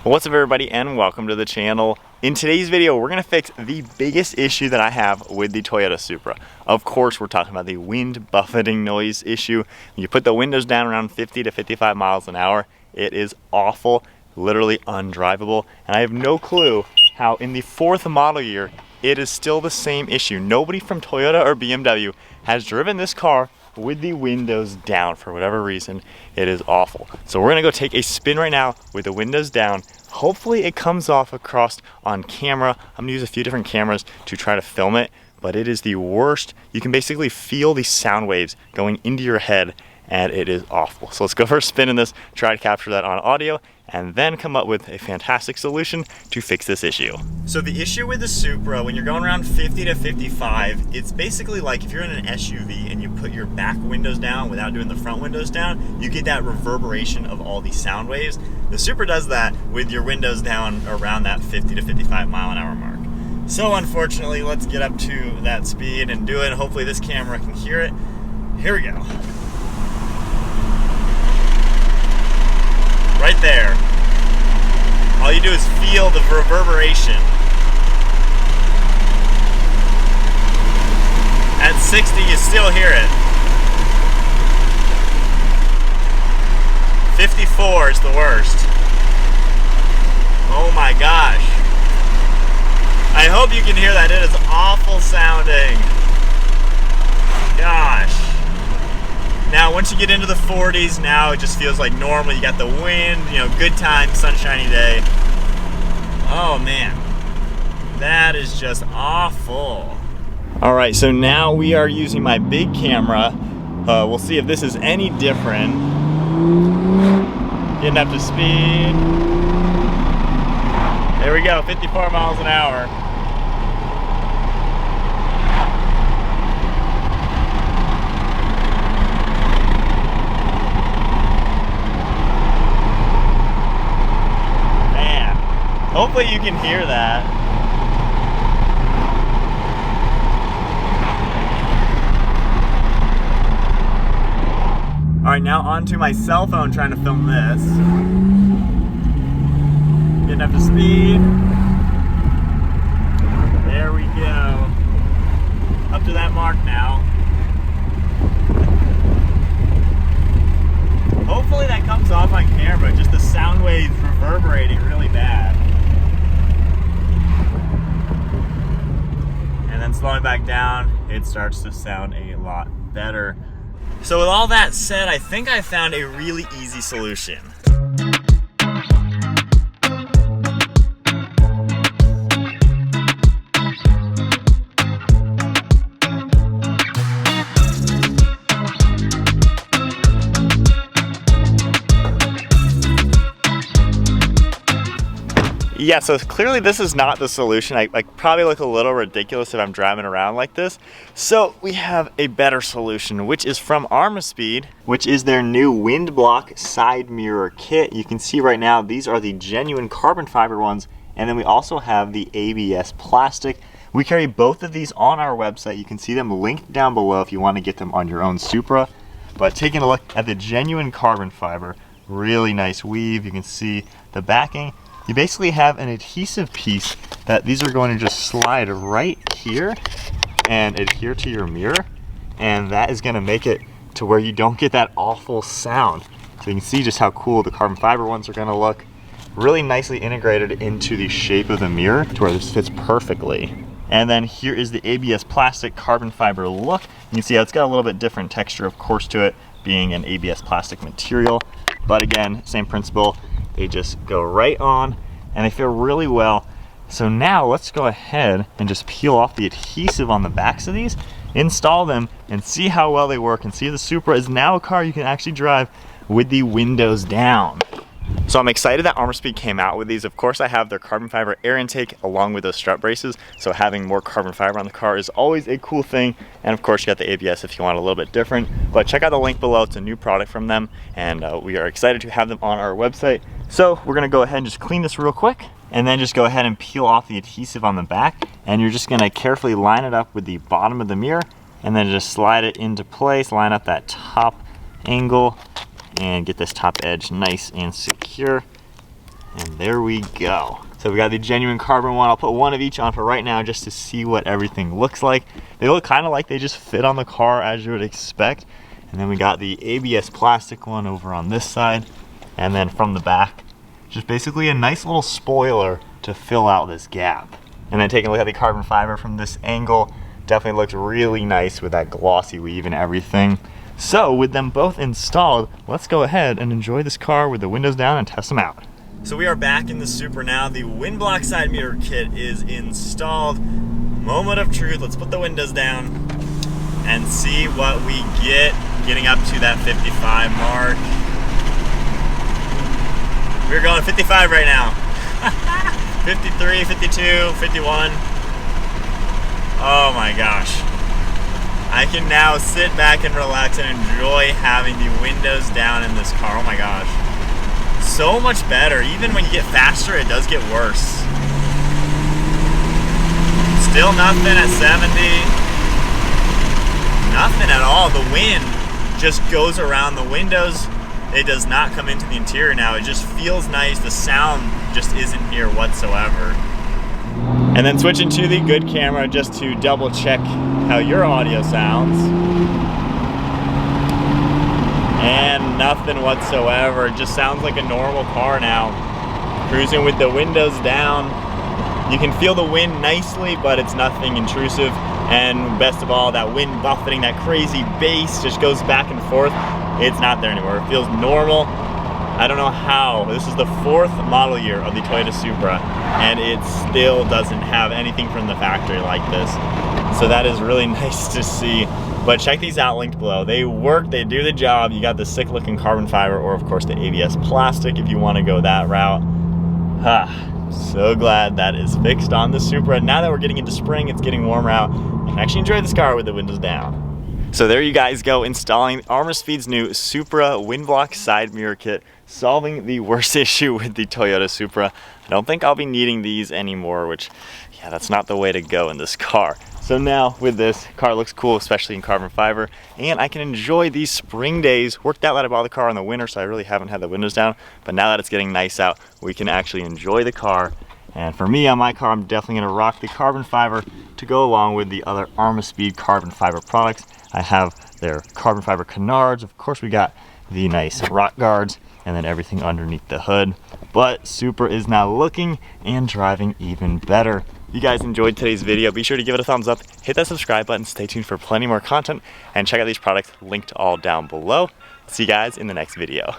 What's up everybody and welcome to the channel. In today's video we're going to fix the biggest issue that I have with the Toyota Supra. Of course we're talking about the wind buffeting noise issue. When you put the windows down around 50 to 55 miles an hour, it is awful, literally undrivable, and I have no clue how in the 4th model year it is still the same issue. Nobody from Toyota or BMW has driven this car with the windows down for whatever reason. It is awful. So we're gonna go take a spin right now with the windows down. Hopefully it comes off across on camera. I'm gonna use a few different cameras to try to film it, but it is the worst. You can basically feel the sound waves going into your head and it is awful. So let's go for a spin in this, try to capture that on audio, and then come up with a fantastic solution to fix this issue. So the issue with the Supra, when you're going around 50 to 55, it's basically like if you're in an SUV and you put your back windows down without doing the front windows down, you get that reverberation of all these sound waves. The Supra does that with your windows down around that 50 to 55 mile an hour mark. So unfortunately, let's get up to that speed and do it. Hopefully this camera can hear it. Here we go. Right there. All you do is feel the reverberation. At 60, you still hear it. 54 is the worst. Oh my gosh. I hope you can hear that. It is awful sounding. Gosh. Now, once you get into the 40s, now it just feels like normal. You got the wind, you know, good time, sunshiny day. Oh man, that is just awful. All right, so now we are using my big camera. We'll see if this is any different. Getting up to speed. There we go, 54 miles an hour. Hopefully you can hear that. All right, now onto my cell phone trying to film this. Getting up to speed. There we go. Up to that mark now. Hopefully that comes off on camera, just the sound waves reverberating really bad. And then slowing back down, it starts to sound a lot better. So with all that said, I think I found a really easy solution. Yeah, so clearly this is not the solution. I probably look a little ridiculous if I'm driving around like this. So we have a better solution, which is from Armaspeed, which is their new Windblock Side Mirror kit. You can see right now, these are the genuine carbon fiber ones, and then we also have the ABS plastic. We carry both of these on our website. You can see them linked down below if you want to get them on your own Supra. But taking a look at the genuine carbon fiber, really nice weave. You can see the backing. You basically have an adhesive piece that these are going to just slide right here and adhere to your mirror, and that is going to make it to where you don't get that awful sound. So you can see just how cool the carbon fiber ones are going to look. Really nicely integrated into the shape of the mirror to where this fits perfectly. And then here is the ABS plastic carbon fiber look. You can see how it's got a little bit different texture, of course, to it being an ABS plastic material. But again, same principle. They just go right on and they feel really well. So now let's go ahead and just peel off the adhesive on the backs of these, install them, and see how well they work, and see if the Supra is now a car you can actually drive with the windows down. So I'm excited that Armaspeed came out with these. Of course, I have their carbon fiber air intake along with those strut braces, so having more carbon fiber on the car is always a cool thing. And of course, you got the ABS if you want a little bit different. But check out the link below. It's a new product from them, and we are excited to have them on our website. So we're gonna go ahead and just clean this real quick, and then just go ahead and peel off the adhesive on the back, and you're just gonna carefully line it up with the bottom of the mirror, and then just slide it into place, line up that top angle, and get this top edge nice and secure. And there we go. So we got the genuine carbon one. I'll put one of each on for right now just to see what everything looks like. They look kind of like they just fit on the car as you would expect. And then we got the ABS plastic one over on this side. And then from the back, just basically a nice little spoiler to fill out this gap. And then taking a look at the carbon fiber from this angle, definitely looks really nice with that glossy weave and everything. So with them both installed, let's go ahead and enjoy this car with the windows down and test them out. So we are back in the Supra now. The Windblock Side Mirror kit is installed. Moment of truth, let's put the windows down and see what we get, getting up to that 55 mark. We're going 55 right now. 53, 52, 51. Oh my gosh. I can now sit back and relax and enjoy having the windows down in this car. Oh my gosh. So much better. Even when you get faster, it does get worse. Still nothing at 70. Nothing at all. The wind just goes around the windows. It does not come into the interior now. It just feels nice. The sound just isn't here whatsoever. And then switching to the good camera just to double check how your audio sounds. And nothing whatsoever. It just sounds like a normal car now. Cruising with the windows down. You can feel the wind nicely, but it's nothing intrusive. And best of all, that wind buffeting, that crazy bass just goes back and forth. It's not there anymore. It feels normal. I don't know how. This is the 4th model year of the Toyota Supra, and it still doesn't have anything from the factory like this. So that is really nice to see. But check these out linked below. They work, they do the job. You got the sick looking carbon fiber, or of course the ABS plastic if you want to go that route. So glad that is fixed on the Supra. Now that we're getting into spring, it's getting warmer out. I can actually enjoy this car with the windows down. So there you guys go, installing Armaspeed's new Supra Windblock Side Mirror kit, solving the worst issue with the Toyota Supra. I don't think I'll be needing these anymore, which, yeah, that's not the way to go in this car. So now with this, car looks cool, especially in carbon fiber, and I can enjoy these spring days. Worked out that I bought the car in the winter, so I really haven't had the windows down, but now that it's getting nice out, we can actually enjoy the car. And for me, on my car, I'm definitely gonna rock the carbon fiber to go along with the other Armaspeed carbon fiber products. I have their carbon fiber canards. Of course, we got the nice rock guards and then everything underneath the hood. But Supra is now looking and driving even better. If you guys enjoyed today's video, be sure to give it a thumbs up, hit that subscribe button, stay tuned for plenty more content, and check out these products linked all down below. See you guys in the next video.